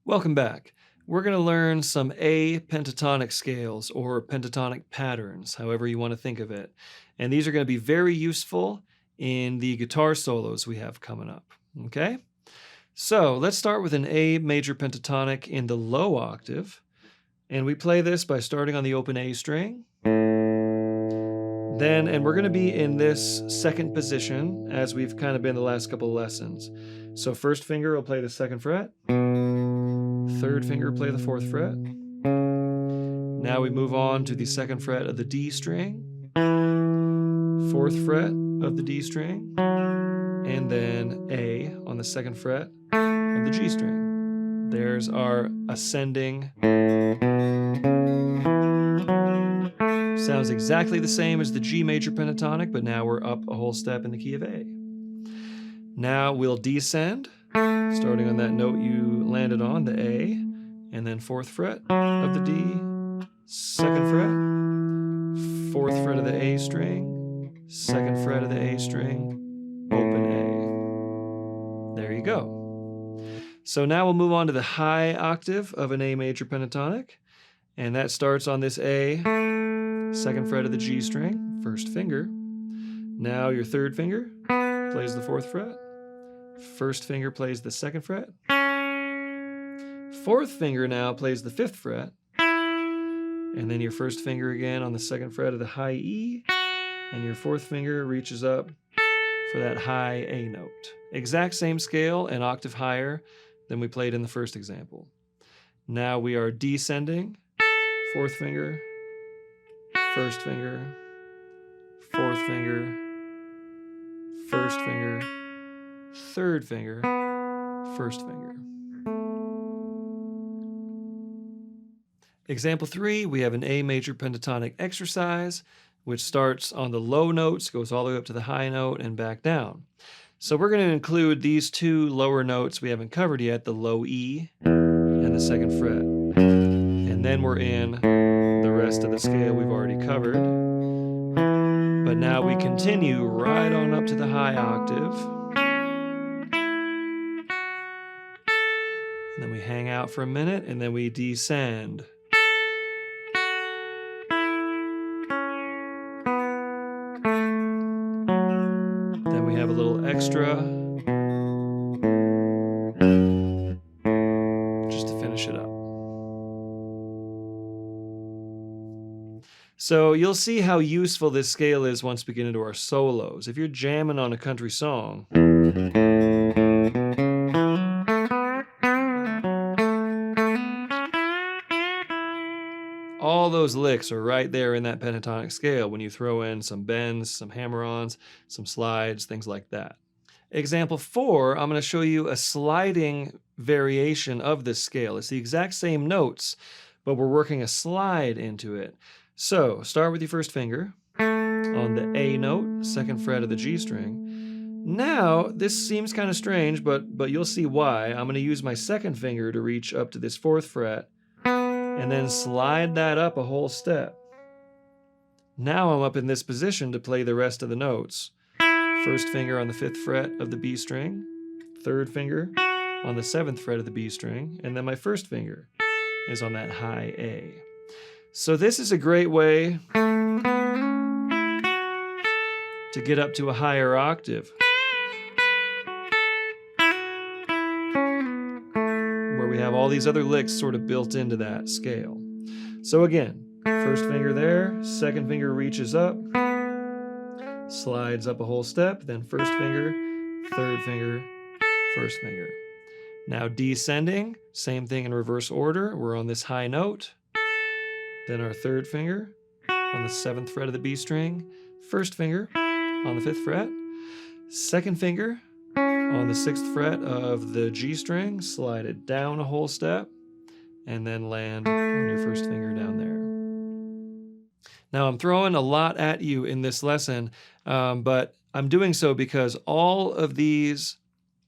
Welcome back. We're going to learn some A pentatonic scales or pentatonic patterns, however you want to think of it. And these are going to be very useful in the guitar solos we have coming up. Okay? So let's start with an A major pentatonic in the low octave. And we play this by starting on the open A string. And we're going to be in this second position as we've kind of been the last couple of lessons. So first finger will play the second fret. Third finger play the fourth fret. Now we move on to the second fret of the D string, fourth fret of the D string, and then A on the second fret of the G string. There's our ascending. Sounds exactly the same as the G major pentatonic, but now we're up a whole step in the key of A. Now we'll descend, starting on that note you landed on, the A, and then fourth fret of the D, second fret, fourth fret of the A string, second fret of the A string, open A. There you go. So now we'll move on to the high octave of an A major pentatonic, and that starts on this A, second fret of the G string, first finger. Now your third finger plays the fourth fret. First finger plays the second fret. Fourth finger now plays the fifth fret. And then your first finger again on the second fret of the high E. And your fourth finger reaches up for that high A note. Exact same scale, an octave higher than we played in the first example. Now we are descending. Fourth finger, first finger, fourth finger, first finger, third finger, first finger. Example 3, we have an A major pentatonic exercise, which starts on the low notes, goes all the way up to the high note, and back down. So we're going to include these two lower notes we haven't covered yet, the low E and the second fret. And then we're in the rest of the scale we've already covered. But now we continue right on up to the high octave. And then we hang out for a minute, and then we descend. Then we have a little extra just to finish it up. So you'll see how useful this scale is once we get into our solos. If you're jamming on a country song, all those licks are right there in that pentatonic scale when you throw in some bends, some hammer-ons, some slides, things like that. Example 4, I'm going to show you a sliding variation of this scale. It's the exact same notes, but we're working a slide into it. So start with your first finger on the A note, second fret of the G string. Now, this seems kind of strange, but you'll see why. I'm going to use my second finger to reach up to this fourth fret, and then slide that up a whole step. Now I'm up in this position to play the rest of the notes. First finger on the fifth fret of the B string, third finger on the seventh fret of the B string, and then my first finger is on that high A. So this is a great way to get up to a higher octave, where we have all these other licks sort of built into that scale. So again, first finger there, second finger reaches up, slides up a whole step, then first finger, third finger, first finger. Now descending, same thing in reverse order. We're on this high note, then our third finger on the seventh fret of the B string, first finger on the fifth fret, second finger on the sixth fret of the G string, slide it down a whole step, and then land on your first finger down there. Now I'm throwing a lot at you in this lesson, but I'm doing so because all of these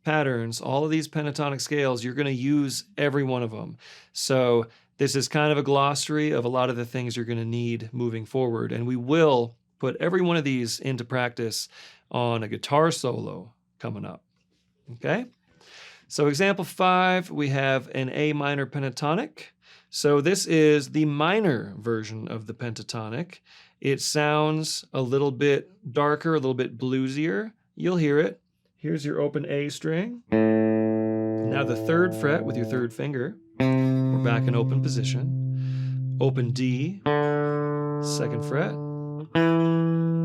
patterns, all of these pentatonic scales, you're going to use every one of them. So this is kind of a glossary of a lot of the things you're going to need moving forward, and we will put every one of these into practice on a guitar solo coming up. Okay? So example 5, we have an A minor pentatonic. So this is the minor version of the pentatonic. It sounds a little bit darker, a little bit bluesier. You'll hear it. Here's your open A string. Now the 3rd fret with your 3rd finger. We're back in open position. Open D, 2nd fret.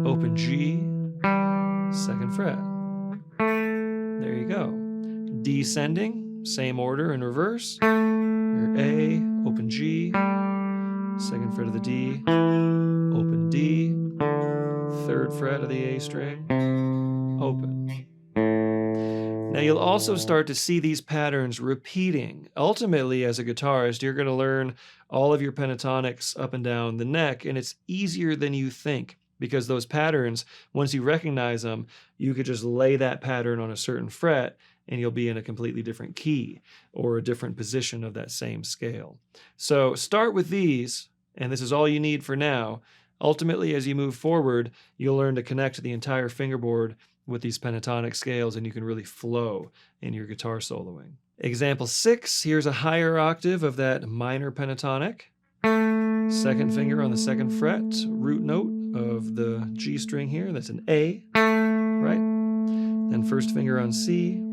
Open G, 2nd fret. There you go. Descending, same order in reverse. Your A, open G, 2nd fret of the D, open D, 3rd fret of the A string, open. Now you'll also start to see these patterns repeating. Ultimately, as a guitarist, you're going to learn all of your pentatonics up and down the neck, and it's easier than you think because those patterns, once you recognize them, you could just lay that pattern on a certain fret and you'll be in a completely different key or a different position of that same scale. So start with these, and this is all you need for now. Ultimately, as you move forward, you'll learn to connect the entire fingerboard with these pentatonic scales, and you can really flow in your guitar soloing. Example 6, here's a higher octave of that minor pentatonic. 2nd finger on the 2nd fret, root note of the G string here, that's an A, right? Then 1st finger on C,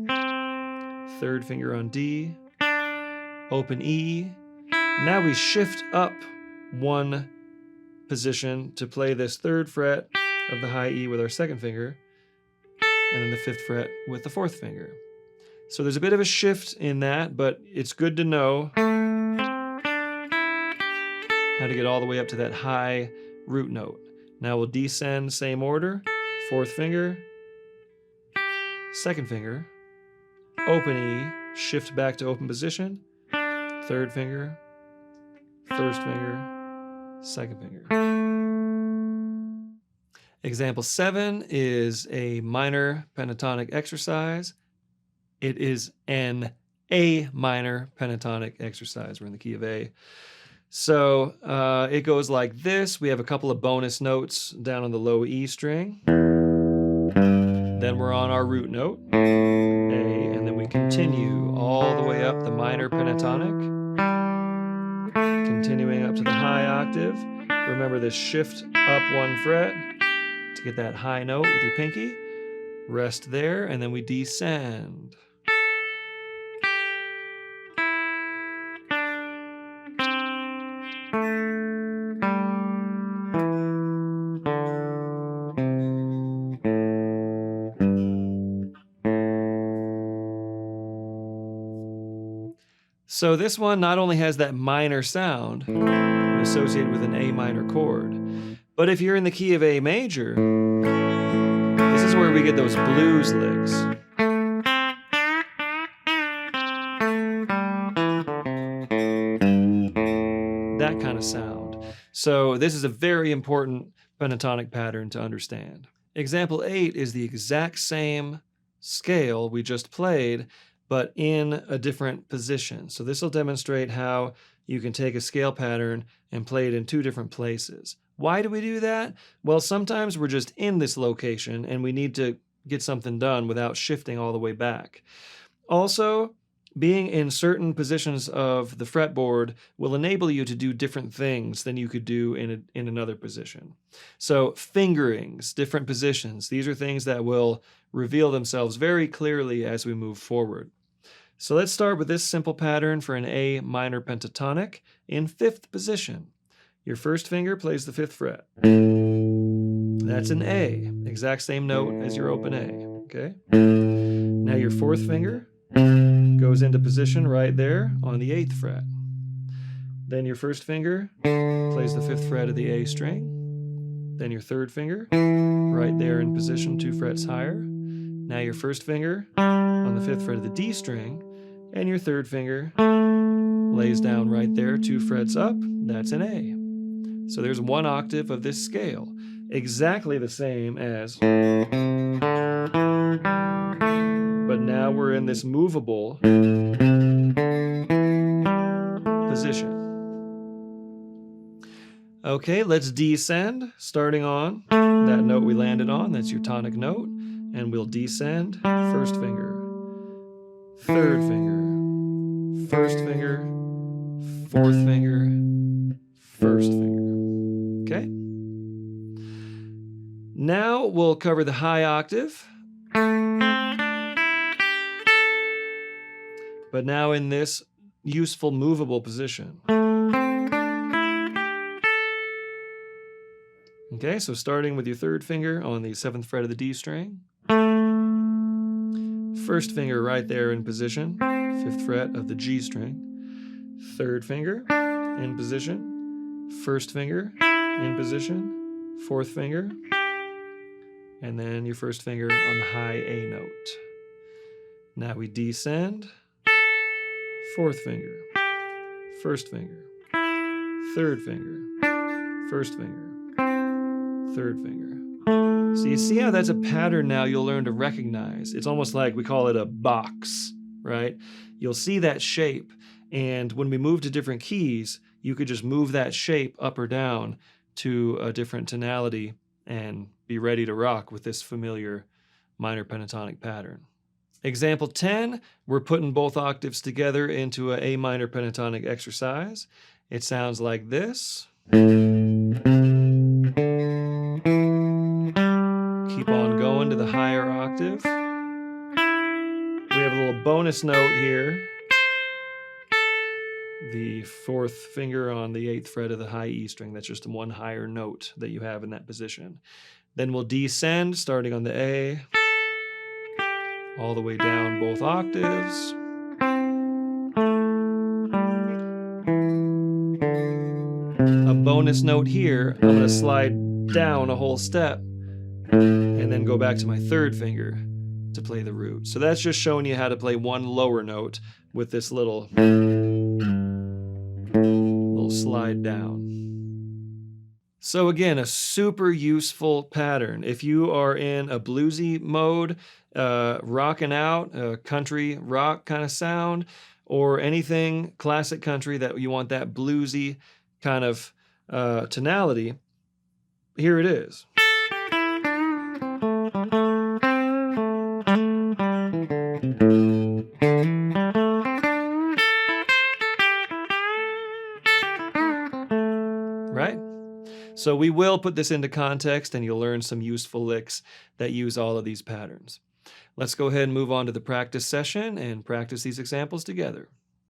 3rd finger on D, open E. Now we shift up 1 position to play this 3rd fret of the high E with our 2nd finger, and then the 5th fret with the 4th finger. So there's a bit of a shift in that, but it's good to know how to get all the way up to that high root note. Now we'll descend, same order, 4th finger, 2nd finger, open E, shift back to open position, 3rd finger, 1st finger, 2nd finger. Example 7 is a minor pentatonic exercise. It is an A minor pentatonic exercise. We're in the key of A. So it goes like this. We have a couple of bonus notes down on the low E string. Then we're on our root note, A, and then we continue all the way up the minor pentatonic, continuing up to the high octave. Remember this shift up 1 fret to get that high note with your pinky. Rest there, and then we descend. So this one not only has that minor sound associated with an A minor chord, but if you're in the key of A major, this is where we get those blues licks. That kind of sound. So this is a very important pentatonic pattern to understand. Example 8 is the exact same scale we just played, but in a different position. So this will demonstrate how you can take a scale pattern and play it in 2 different places. Why do we do that? Well, sometimes we're just in this location and we need to get something done without shifting all the way back. Also, being in certain positions of the fretboard will enable you to do different things than you could do in another position. So fingerings, different positions, these are things that will reveal themselves very clearly as we move forward. So let's start with this simple pattern for an A minor pentatonic in 5th position. Your 1st finger plays the 5th fret. That's an A, exact same note as your open A, okay? Now your 4th finger goes into position right there on the 8th fret. Then your 1st finger plays the 5th fret of the A string. Then your 3rd finger right there in position 2 frets higher. Now your 1st finger on the 5th fret of the D string, and your 3rd finger lays down right there 2 frets up. That's an A. So there's 1 octave of this scale, exactly the same as, but now we're in this movable position. Okay, let's descend, starting on that note we landed on. That's your tonic note. And we'll descend, 1st finger, third finger, first finger, fourth finger, first finger. Okay? Now we'll cover the high octave. But now in this useful movable position. Okay, so starting with your third finger on the 7th fret of the D string. First finger right there in position, 5th fret of the G string. Third finger in position, first finger in position, fourth finger, and then your first finger on the high A note. Now we descend, fourth finger, first finger, third finger, first finger, third finger. So you see how that's a pattern now you'll learn to recognize. It's almost like we call it a box, right? You'll see that shape, and when we move to different keys, you could just move that shape up or down to a different tonality and be ready to rock with this familiar minor pentatonic pattern. Example 10, we're putting both octaves together into an A minor pentatonic exercise. It sounds like this. Keep on going to the higher octave. We have a little bonus note here. The fourth finger on the 8th fret of the high E string. That's just one higher note that you have in that position. Then we'll descend, starting on the A, all the way down both octaves. A bonus note here, I'm going to slide down a whole step and then go back to my third finger to play the root. So that's just showing you how to play one lower note with this little slide down. So again, a super useful pattern. If you are in a bluesy mode, rocking out, a country rock kind of sound, or anything classic country that you want that bluesy kind of tonality, here it is. Right? So we will put this into context and you'll learn some useful licks that use all of these patterns. Let's go ahead and move on to the practice session and practice these examples together.